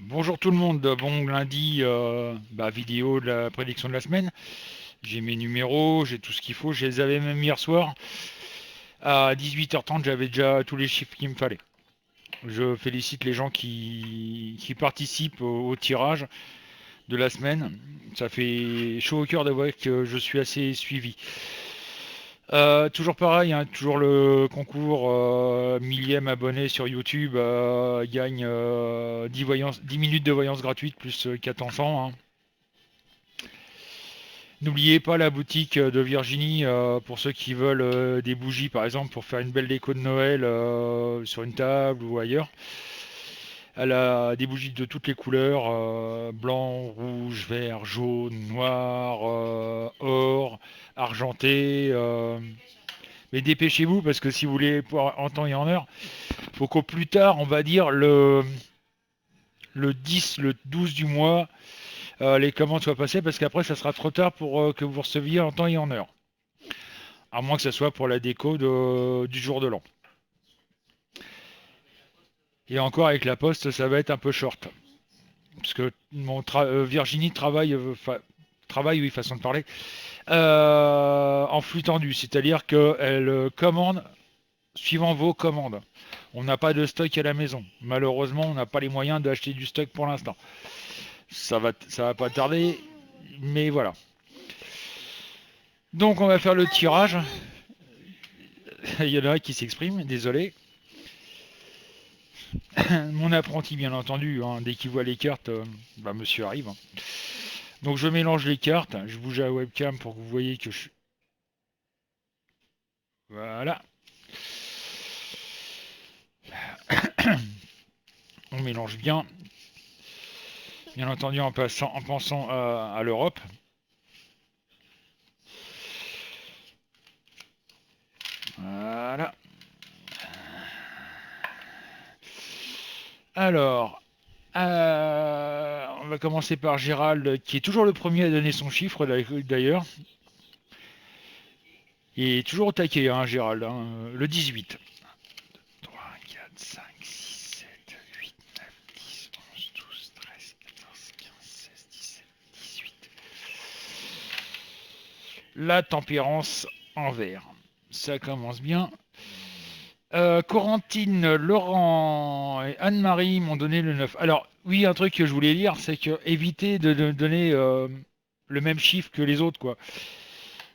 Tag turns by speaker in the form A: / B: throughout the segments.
A: Bonjour tout le monde, bon lundi, vidéo de la prédiction de la semaine. J'ai mes numéros, j'ai tout ce qu'il faut, je les avais même hier soir. À 18h30, j'avais déjà tous les chiffres qu'il me fallait. Je félicite les gens qui participent au tirage de la semaine. Ça fait chaud au cœur d'avoir que je suis assez suivi. Toujours pareil, hein, toujours le concours millième abonné sur YouTube gagne 10 minutes de voyance gratuite plus 4 enfants, hein. N'oubliez pas la boutique de Virginie pour ceux qui veulent des bougies par exemple pour faire une belle déco de Noël sur une table ou ailleurs. Elle a des bougies de toutes les couleurs, blanc, rouge, vert, jaune, noir, or, argenté. Mais dépêchez-vous parce que si vous voulez pouvoir en temps et en heure, faut qu'au plus tard, on va dire le 10, le 12 du mois, les commandes soient passées parce qu'après ça sera trop tard pour que vous receviez en temps et en heure. À moins que ce soit pour la déco du jour de l'an. Et encore avec la poste, ça va être un peu short. Parce que Virginie travaille, travaille, oui, façon de parler, en flux tendu. C'est-à-dire qu'elle commande suivant vos commandes. On n'a pas de stock à la maison. Malheureusement, on n'a pas les moyens d'acheter du stock pour l'instant. Ça va pas tarder, mais voilà. Donc on va faire le tirage. Il y en a qui s'expriment, désolé. Mon apprenti, bien entendu, hein, dès qu'il voit les cartes, monsieur arrive, hein. Donc je mélange les cartes, je bouge à la webcam pour que vous voyez que je... Voilà. On mélange bien entendu en pensant à l'Europe. Voilà. Alors, on va commencer par Gérald, qui est toujours le premier à donner son chiffre d'ailleurs. Il est toujours au taquet, hein, Gérald, hein, le 18. 3, 4, 5, 6, 7, 8, 9, 10, 11, 12, 13, 14, 15, 16, 17, 18. La tempérance en vert. Ça commence bien. Corentine, Laurent et Anne-Marie m'ont donné le 9. Alors, oui, un truc que je voulais dire, c'est que évitez de donner le même chiffre que les autres, quoi.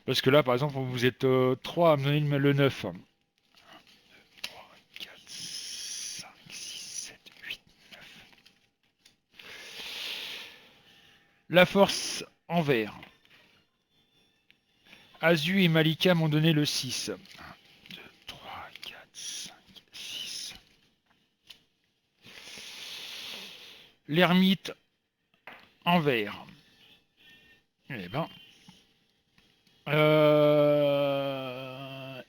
A: Parce que là, par exemple, vous êtes 3 à me donner le 9. 3, 4, 5, 6, 7, 8, 9. La force en vert. Azu et Malika m'ont donné le 6. 1, 2, 3, 4, 5, 6. L'ermite en vert. Eh ben.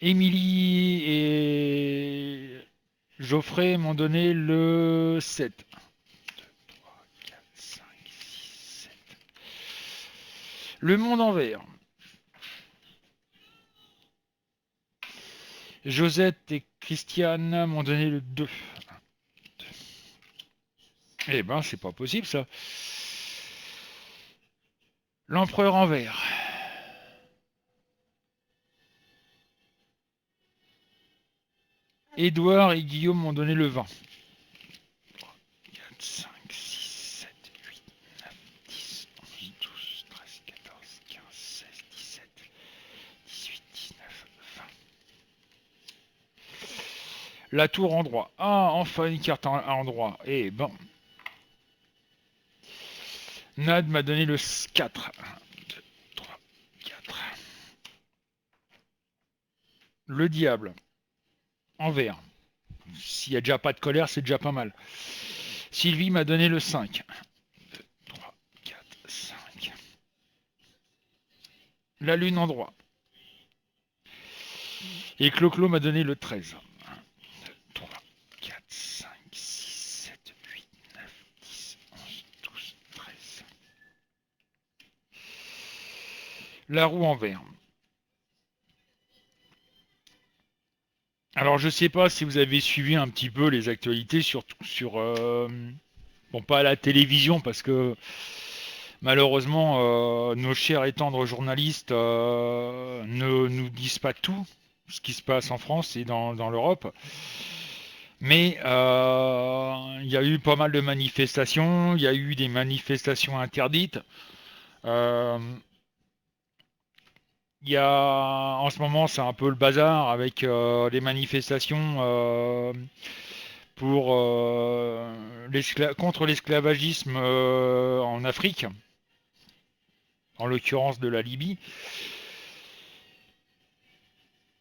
A: Émilie et Geoffrey m'ont donné le 7. 1, 2, 3, 4, 5, 6, 7. Le monde en vert. Josette et Christiane m'ont donné le 2. 1, 2. Eh ben, c'est pas possible ça. L'empereur en vert. Édouard et Guillaume m'ont donné le 20. 3, 4, 5, 6, 7, 8, 9, 10, 11, 12, 13, 14, 15, 16, 17, 18, 19, 20. La tour en droit. Ah, enfin une carte en endroit. Eh ben. Nad m'a donné le 4. 1, 2, 3, 4. Le diable. En vert. S'il n'y a déjà pas de colère, c'est déjà pas mal. Sylvie m'a donné le 5. 1, 2, 3, 4, 5. La lune en droit. Et Clo-Clo m'a donné le 13. 1, 2, 3, 4, 5, 6, 7, 8, 9, 10, 11, 12, 13. La roue en vert. Alors je sais pas si vous avez suivi un petit peu les actualités sur Bon, pas à la télévision, parce que malheureusement, nos chers et tendres journalistes ne nous disent pas tout ce qui se passe en France et dans l'Europe. Mais il y a eu pas mal de manifestations, il y a eu des manifestations interdites. Euh, Il y a, en ce moment, c'est un peu le bazar avec les manifestations pour contre l'esclavagisme en Afrique, en l'occurrence de la Libye.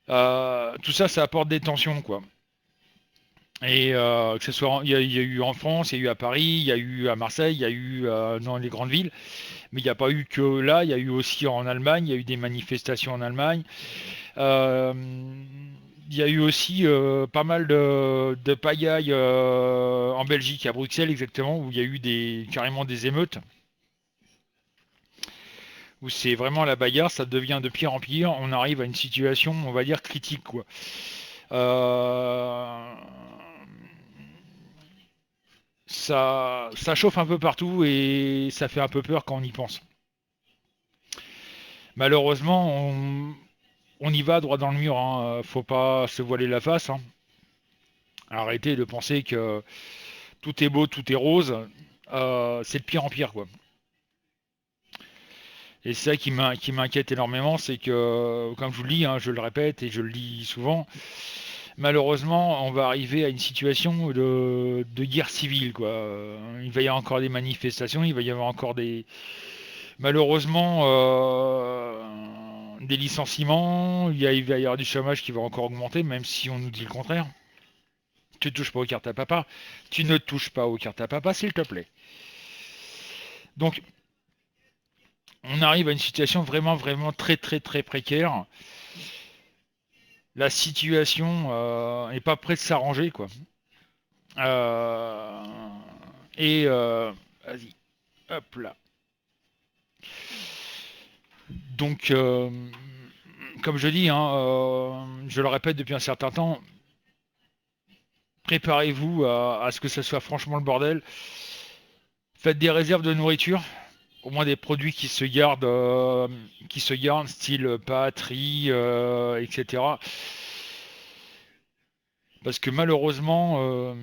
A: Tout ça, ça apporte des tensions, quoi. Et que ce soit, il y a eu en France, il y a eu à Paris, il y a eu à Marseille, il y a eu dans les grandes villes, mais il n'y a pas eu que là, il y a eu aussi en Allemagne, il y a eu des manifestations en Allemagne. Euh, il y a eu aussi pas mal de pagailles en Belgique, à Bruxelles exactement, où il y a eu carrément des émeutes, où c'est vraiment la bagarre, ça devient de pire en pire, on arrive à une situation, on va dire, critique, quoi. Euh, ça chauffe un peu partout et ça fait un peu peur quand on y pense. Malheureusement, on y va droit dans le mur, hein. Faut pas se voiler la face, hein. Arrêtez de penser que tout est beau, tout est rose. C'est de pire en pire, quoi. Et c'est ça qui m'inquiète énormément, c'est que, comme je vous le dis, hein, je le répète et je le dis souvent, malheureusement, on va arriver à une situation de guerre civile, quoi. Il va y avoir encore des manifestations, il va y avoir encore malheureusement, des licenciements, il va y avoir du chômage qui va encore augmenter, même si on nous dit le contraire. Tu ne touches pas aux cartes à papa, tu ne touches pas aux cartes à papa, s'il te plaît. Donc, on arrive à une situation vraiment, vraiment très, très, très précaire. La situation n'est pas prête de s'arranger, quoi. Euh, et vas-y, hop là. Donc, comme je dis, hein, je le répète depuis un certain temps, préparez-vous à ce que ça soit franchement le bordel. Faites des réserves de nourriture, au moins des produits qui se gardent, style pâtes, riz, etc. Parce que malheureusement,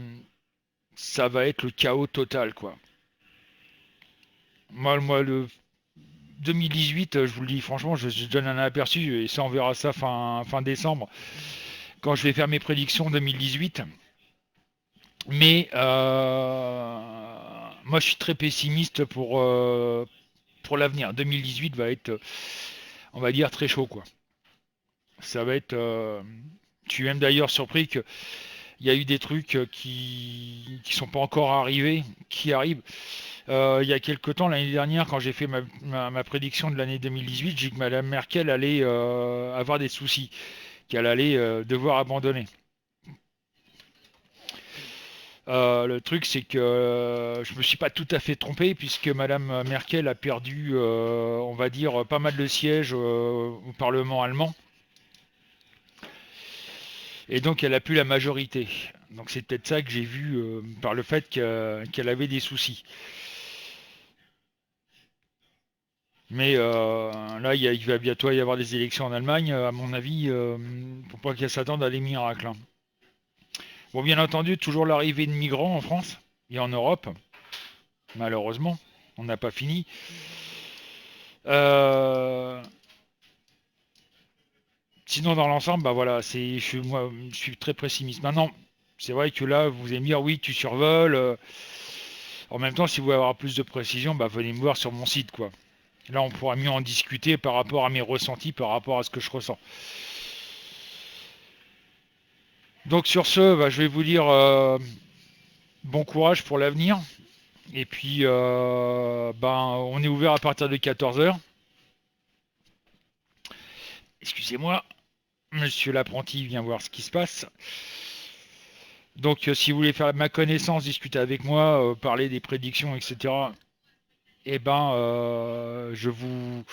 A: ça va être le chaos total, quoi. Moi, le 2018, je vous le dis franchement, je donne un aperçu, et ça, on verra ça fin décembre, quand je vais faire mes prédictions 2018. Mais moi, je suis très pessimiste pour l'avenir. 2018 va être, on va dire, très chaud, quoi. Ça va être. Je suis même d'ailleurs surpris qu'il y a eu des trucs qui sont pas encore arrivés, qui arrivent. Il y a quelques temps, l'année dernière, quand j'ai fait ma prédiction de l'année 2018, j'ai dit que Madame Merkel allait avoir des soucis, qu'elle allait devoir abandonner. Le truc, c'est que je me suis pas tout à fait trompé, puisque Madame Merkel a perdu, on va dire, pas mal de sièges au Parlement allemand, et donc elle a plus la majorité. Donc c'est peut-être ça que j'ai vu par le fait qu'elle avait des soucis. Mais là, il va bientôt y avoir des élections en Allemagne, à mon avis, faut pas qu'elle s'attende à des miracles, hein. Bon, bien entendu, toujours l'arrivée de migrants en France et en Europe, malheureusement, on n'a pas fini. Euh, Sinon, dans l'ensemble, bah voilà, moi, je suis très pessimiste. Maintenant, c'est vrai que là, vous allez me dire, oui, tu survoles. En même temps, si vous voulez avoir plus de précision, bah venez me voir sur mon site, quoi. Là, on pourra mieux en discuter par rapport à mes ressentis, par rapport à ce que je ressens. Donc sur ce, bah, je vais vous dire bon courage pour l'avenir. Et puis, ben, on est ouvert à partir de 14 heures. Excusez-moi, monsieur l'apprenti vient voir ce qui se passe. Donc, si vous voulez faire ma connaissance, discuter avec moi, parler des prédictions, etc., eh ben, je vous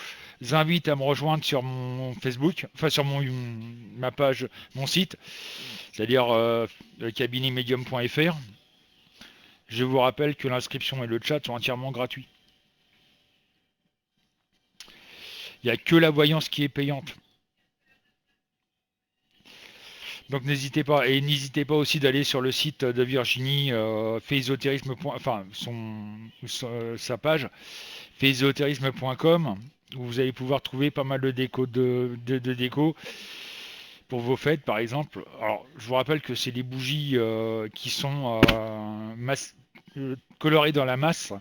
A: invite à me rejoindre sur mon Facebook, enfin sur ma page, mon site, c'est-à-dire le cabinetmedium.fr. Je vous rappelle que l'inscription et le chat sont entièrement gratuits. Il n'y a que la voyance qui est payante. Donc n'hésitez pas. Et n'hésitez pas aussi d'aller sur le site de Virginie, faisésotérisme. Enfin, sa page, faisésotérisme.com, où vous allez pouvoir trouver pas mal de déco, de déco pour vos fêtes, par exemple. Alors, je vous rappelle que c'est des bougies qui sont colorées dans la masse.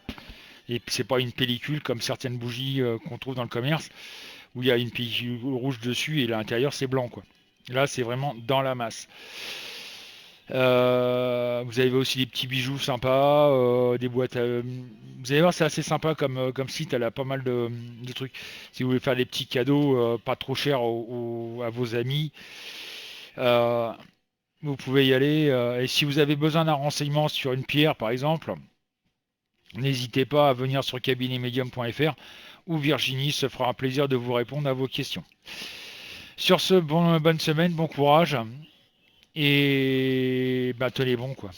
A: Et c'est pas une pellicule comme certaines bougies qu'on trouve dans le commerce, où il y a une pellicule rouge dessus et l'intérieur c'est blanc, quoi. Là, c'est vraiment dans la masse. Vous avez aussi des petits bijoux sympas, des boîtes. Vous allez voir, c'est assez sympa comme site. Elle a pas mal de trucs. Si vous voulez faire des petits cadeaux pas trop chers à vos amis, euh, vous pouvez y aller. Et si vous avez besoin d'un renseignement sur une pierre, par exemple, n'hésitez pas à venir sur cabinetmedium.fr où Virginie se fera un plaisir de vous répondre à vos questions. Sur ce, bonne semaine, bon courage et bah, tenez bon quoi.